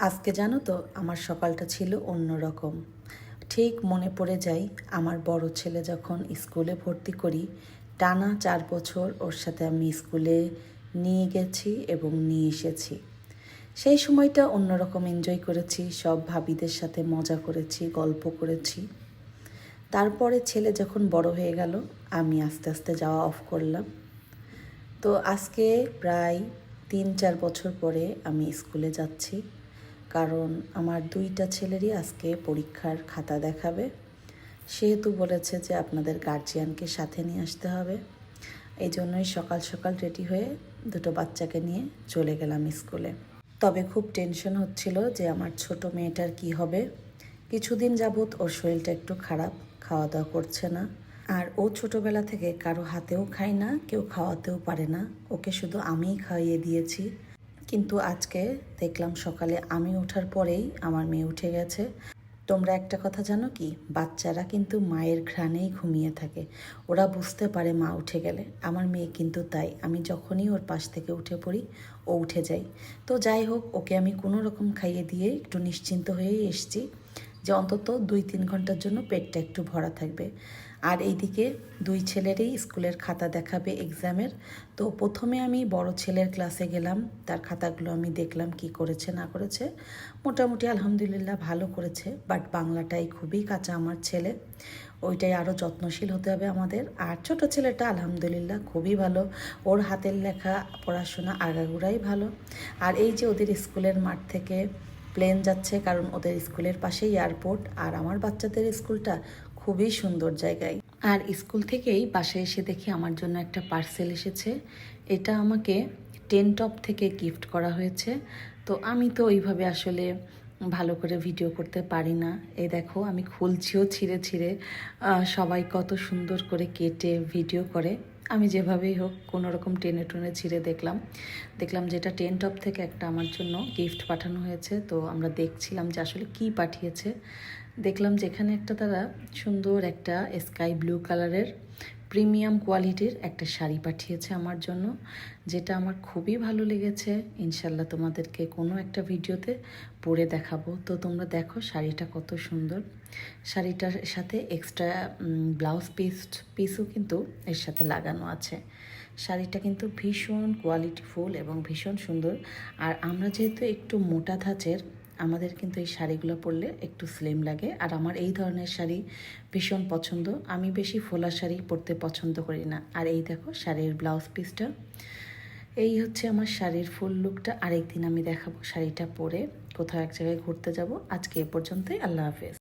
আজকে জানো তো আমার সকালটা ছিল অন্যরকম। ঠিক মনে পড়ে যায় আমার বড় ছেলে যখন স্কুলে ভর্তি করি, টানা 4 বছর ওর সাথে আমি স্কুলে নিয়ে গেছি এবং নিয়ে এসেছি। সেই সময়টা অন্যরকম এনজয় করেছি, সব ভাবিদের সাথে মজা করেছি, গল্প করেছি। তারপরে ছেলে যখন বড় হয়ে গেল, আমি আস্তে আস্তে যাওয়া অফ করলাম। তো আজকে প্রায় 3-4 বছর পরে আমি স্কুলে যাচ্ছি, কারণ আমার 2টা ছেলেরই আজকে পরীক্ষার খাতা দেখাবে। সেহেতু বলেছে যে আপনাদের গার্জিয়ানকে সাথে নিয়ে আসতে হবে। এই জন্যই সকাল সকাল রেডি হয়ে দুটো বাচ্চাকে নিয়ে চলে গেলাম স্কুলে। তবে খুব টেনশন হচ্ছিল যে আমার ছোট মেয়েটার কি হবে। কিছুদিন যাবৎ ওর শরীরটা একটু খারাপ, খাওয়া দাওয়া করছে না। আর ও ছোটোবেলা থেকে কারো হাতেও খায় না, কেউ খাওয়াতেও পারে না, ওকে শুধু আমিই খাইয়ে দিয়েছি। কিন্তু আজকে দেখলাম সকালে আমি ওঠার পরেই আমার মেয়ে উঠে গেছে। তোমরা একটা কথা জানো কি, বাচ্চারা কিন্তু মায়ের ঘ্রাণেই ঘুমিয়ে থাকে, ওরা বুঝতে পারে মা উঠে গেলে। আমার মেয়ে কিন্তু তাই, আমি যখনই ওর পাশ থেকে উঠে পড়ি ও উঠে যায়। তো যাই হোক, ওকে আমি কোনো রকম খাইয়ে দিয়ে একটু নিশ্চিন্ত হয়েই এসছি যে অন্তত 2-3 ঘন্টার জন্য পেটটা একটু ভরা থাকবে। আর এইদিকে 2 ছেলেরই স্কুলের খাতা দেখাবে এক্সামের। তো প্রথমে আমি বড় ছেলের ক্লাসে গেলাম, তার খাতাগুলো আমি দেখলাম কি করেছে না করেছে। মোটামুটি আলহামদুলিল্লাহ ভালো করেছে, বাট বাংলাটাই খুবই কাঁচা আমার ছেলে, ওইটাই আরও যত্নশীল হতে হবে আমাদের। আর ছোটো ছেলেটা আলহামদুলিল্লাহ খুবই ভালো, ওর হাতের লেখা পড়াশোনা আগাগোড়াই ভালো। আর এই যে ওদের স্কুলের মাঠ থেকে প্লেন যাচ্ছে, কারণ ওদের স্কুলের পাশেই এয়ারপোর্ট, আর আমার বাচ্চাদের স্কুলটা খুবই সুন্দর জায়গায়। আর স্কুল থেকেই বাসায় এসে দেখি আমার জন্য একটা পার্সেল এসেছে। এটা আমাকে টেনটপ থেকে গিফট করা হয়েছে। তো আমি তো ওইভাবে আসলে ভালো করে ভিডিও করতে পারি না। এই দেখো আমি খুলছিও ছিঁড়ে ছিঁড়ে, সবাই কত সুন্দর করে কেটে ভিডিও করে। আমি যেভাবেই হোক কোনো রকম টেনে টুনে ছিঁড়ে দেখলাম যেটা টেনটপ থেকে একটা আমার জন্য গিফট পাঠানো হয়েছে। তো আমরা দেখছিলাম যে আসলে কি পাঠিয়েছে। দেখলাম যে এখানে একটা তারা সুন্দর একটা স্কাই ব্লু কালারের প্রিমিয়াম কোয়ালিটির একটা শাড়ি পাঠিয়েছে আমার জন্য, যেটা আমার খুবই ভালো লেগেছে। ইনশাল্লাহ তোমাদেরকে কোনো একটা ভিডিওতে পরে দেখাবো। তো তোমরা দেখো শাড়িটা কত সুন্দর। শাড়িটার সাথে এক্সট্রা ব্লাউজ পিসও কিন্তু এর সাথে লাগানো আছে। শাড়িটা কিন্তু ভীষণ কোয়ালিটিফুল এবং ভীষণ সুন্দর। আর আমরা যেহেতু একটু মোটা ধাঁচের, আমাদের কিন্তু এই শাড়িগুলো পরলে একটু স্লিম লাগে। আর আমার এই ধরনের শাড়ি ভীষণ পছন্দ, আমি বেশি ফোলা শাড়ি পরতে পছন্দ করি না। আর এই দেখো শাড়ির ব্লাউজ পিসটা, এই হচ্ছে আমার শাড়ির ফুল লুকটা। আরেকদিন আমি দেখাবো শাড়িটা পরে কোথাও এক জায়গায় ঘুরতে যাব। আজকে এ পর্যন্তই, আল্লাহ হাফেজ।